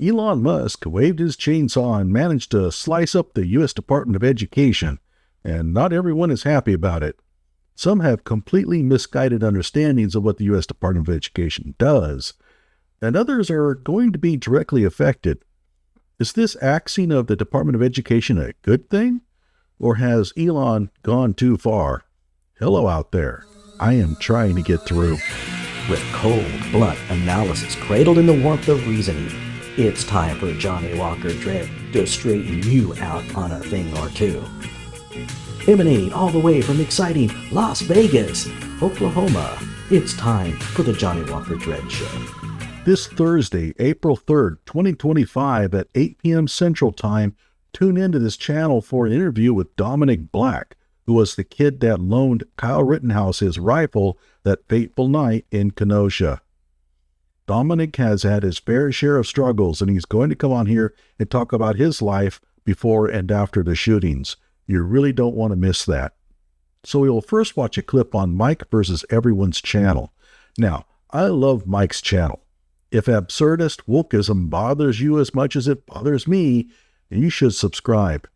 Elon Musk waved his chainsaw and managed to slice up the U.S. Department of Education, and not everyone is happy about it. Some have completely misguided understandings of what the U.S. Department of Education does, and others are going to be directly affected. Is this axing of the Department of Education a good thing? Or has Elon gone too far? Hello out there. I am trying to get through. With cold, blunt analysis cradled in the warmth of reasoning, it's time for Johnny Walker Dread to straighten you out on a thing or two. Emanating all the way from exciting Las Vegas, Oklahoma, it's time for the Johnny Walker Dread Show. This Thursday, April 3rd, 2025 at 8 p.m. Central Time, tune into this channel for an interview with Dominic Black, who was the kid that loaned Kyle Rittenhouse his rifle that fateful night in Kenosha. Dominic has had his fair share of struggles, and he's going to come on here and talk about his life before and after the shootings. You really don't want to miss that. So we will first watch a clip on Mike versus Everyone's channel. Now, I love Mike's channel. If absurdist wokeism bothers you as much as it bothers me, you should subscribe.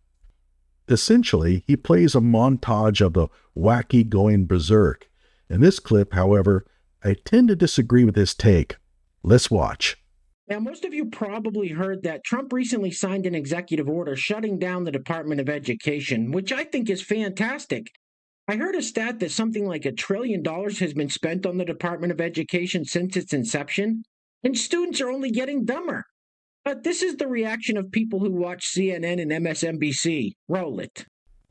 Essentially, he plays a montage of the wacky going berserk. In this clip, however, I tend to disagree with his take. Let's watch. Now, most of you probably heard that Trump recently signed an executive order shutting down the Department of Education, which I think is fantastic. I heard a stat that something like $1 trillion has been spent on the Department of Education since its inception, and students are only getting dumber. But this is the reaction of people who watch CNN and MSNBC. Roll it.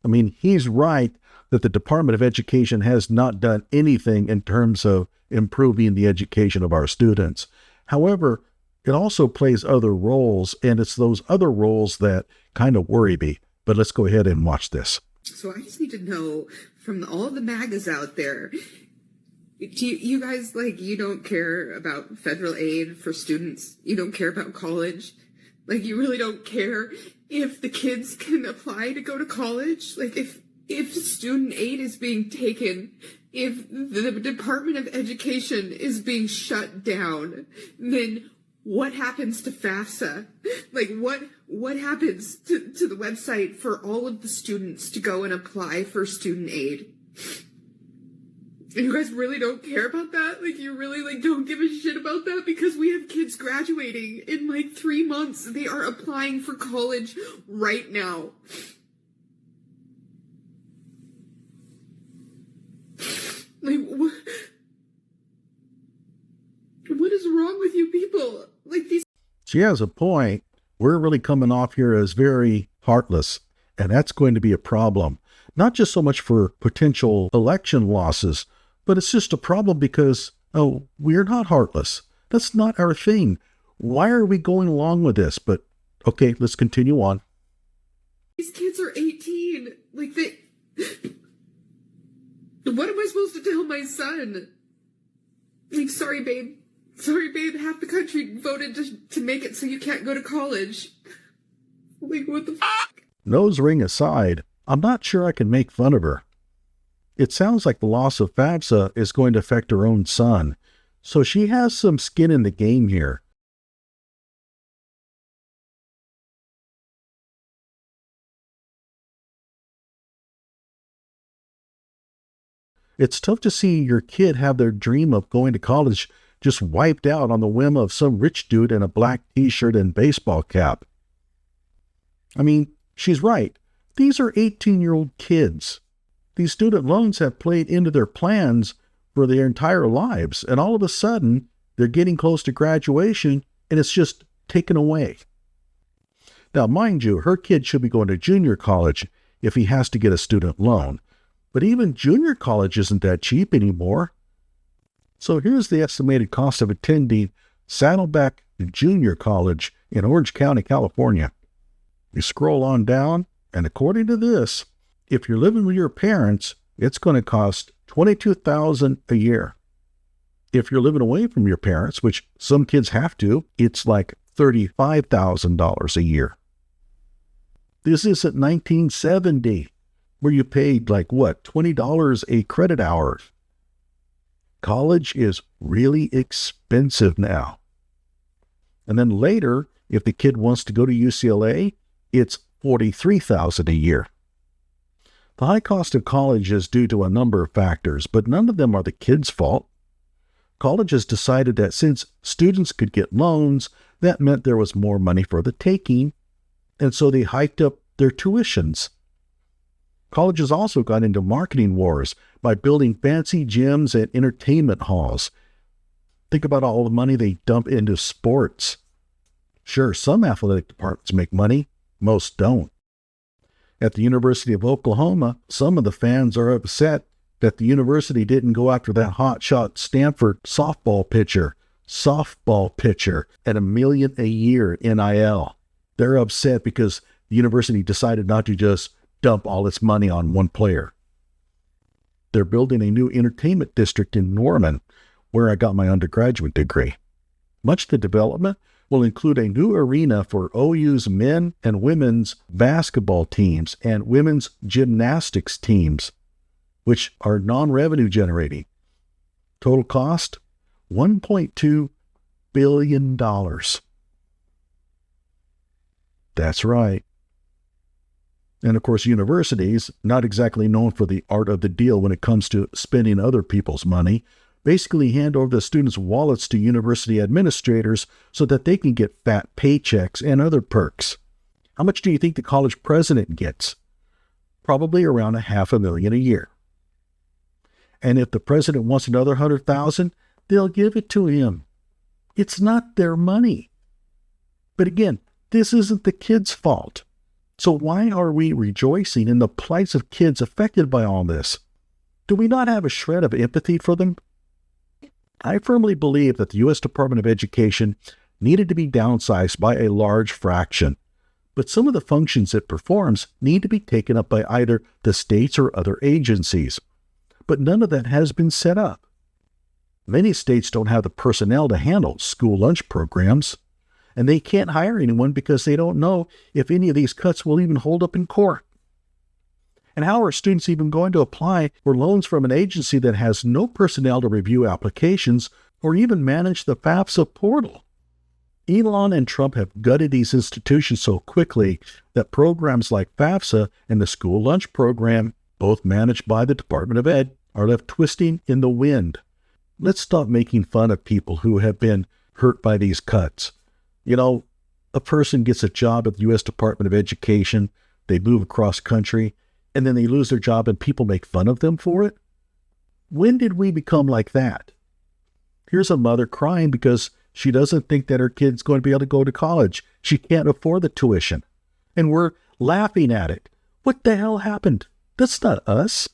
I mean, he's right that the Department of Education has not done anything in terms of improving the education of our students. However, it also plays other roles, and it's those other roles that kind of worry me. But let's go ahead and watch this. So I just need to know from all the MAGAs out there, do you guys, you don't care about federal aid for students? You don't care about college? You really don't care if the kids can apply to go to college? If student aid is being taken, if the Department of Education is being shut down, then what happens to FAFSA? What happens to the website for all of the students to go and apply for student aid? And you guys really don't care about that? You really don't give a shit about that? Because we have kids graduating in 3 months. They are applying for college right now. What is wrong with you people? These. She has a point. We're really coming off here as very heartless, and that's going to be a problem. Not just so much for potential election losses, but it's just a problem because, we're not heartless. That's not our thing. Why are we going along with this? But, okay, let's continue on. These kids are 18. What am I supposed to tell my son? Sorry, babe. Sorry, babe. Half the country voted to make it so you can't go to college. What the fuck? Nose ring aside, I'm not sure I can make fun of her. It sounds like the loss of FAFSA is going to affect her own son, so she has some skin in the game here. It's tough to see your kid have their dream of going to college just wiped out on the whim of some rich dude in a black t-shirt and baseball cap. I mean, she's right. These are 18-year-old kids. These student loans have played into their plans for their entire lives, and all of a sudden, they're getting close to graduation, and it's just taken away. Now, mind you, her kid should be going to junior college if he has to get a student loan. But even junior college isn't that cheap anymore. So here's the estimated cost of attending Saddleback Junior College in Orange County, California. You scroll on down, and according to this, if you're living with your parents, it's going to cost $22,000 a year. If you're living away from your parents, which some kids have to, it's like $35,000 a year. This isn't 1970, where you paid $20 a credit hour. College is really expensive now. And then later, If the kid wants to go to UCLA, it's $43,000 a year. The high cost of college is due to a number of factors, but none of them are the kid's fault. Colleges decided that since students could get loans, that meant there was more money for the taking, and so they hiked up their tuitions. Colleges also got into marketing wars by building fancy gyms and entertainment halls. Think about all the money they dump into sports. Sure, some athletic departments make money, most don't. At the University of Oklahoma, some of the fans are upset that the university didn't go after that hotshot Stanford softball pitcher, at $1 million a year NIL. They're upset because the university decided not to just dump all its money on one player. They're building a new entertainment district in Norman, where I got my undergraduate degree. Much of the development will include a new arena for OU's men and women's basketball teams and women's gymnastics teams, which are non-revenue generating. Total cost, $1.2 billion. That's right. And of course, universities, not exactly known for the art of the deal when it comes to spending other people's money, basically hand over the students' wallets to university administrators so that they can get fat paychecks and other perks. How much do you think the college president gets? Probably around $500,000 a year. And if the president wants another $100,000, they'll give it to him. It's not their money. But again, this isn't the kids' fault. So why are we rejoicing in the plights of kids affected by all this? Do we not have a shred of empathy for them? I firmly believe that the U.S. Department of Education needed to be downsized by a large fraction, but some of the functions it performs need to be taken up by either the states or other agencies. But none of that has been set up. Many states don't have the personnel to handle school lunch programs, and they can't hire anyone because they don't know if any of these cuts will even hold up in court. And how are students even going to apply for loans from an agency that has no personnel to review applications or even manage the FAFSA portal? Elon and Trump have gutted these institutions so quickly that programs like FAFSA and the school lunch program, both managed by the Department of Ed, are left twisting in the wind. Let's stop making fun of people who have been hurt by these cuts. You know, a person gets a job at the U.S. Department of Education, they move across country, and then they lose their job and people make fun of them for it? When did we become like that? Here's a mother crying because she doesn't think that her kid's going to be able to go to college. She can't afford the tuition. And we're laughing at it. What the hell happened? That's not us.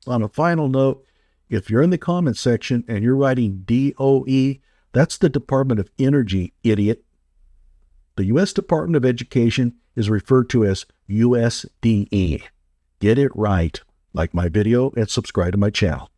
On a final note, if you're in the comments section and you're writing DOE, that's the Department of Energy, idiot. The U.S. Department of Education is referred to as USDE. Get it right. Like my video and subscribe to my channel.